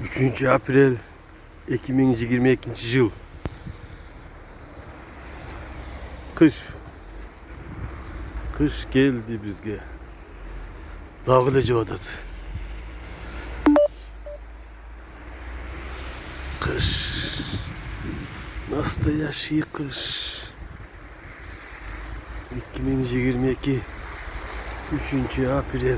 3. April 2022 yıl. Kış. Kış geldi bizge. Dağılıcı odadı. Kış. Nasıl da yaşıyor kış. 2022 3. April.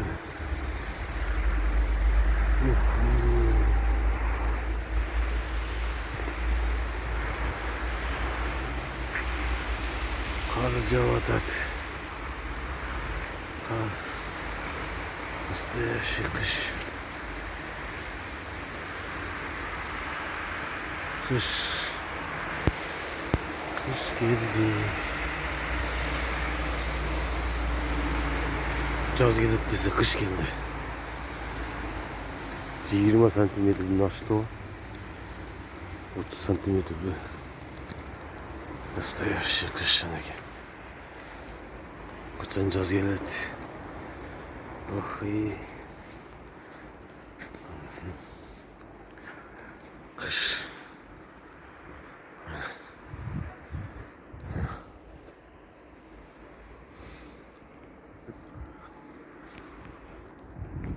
Karıcavatat. Kar. Nasıl da yaşıyor kış. Kış. Kış geldi. Caz gidettiyse kış geldi. 20 santimetre açtı o. 30 santimetre be. Nasıl da yaşıyor kışındaki. Kaçan caz geldi. Oh iyi.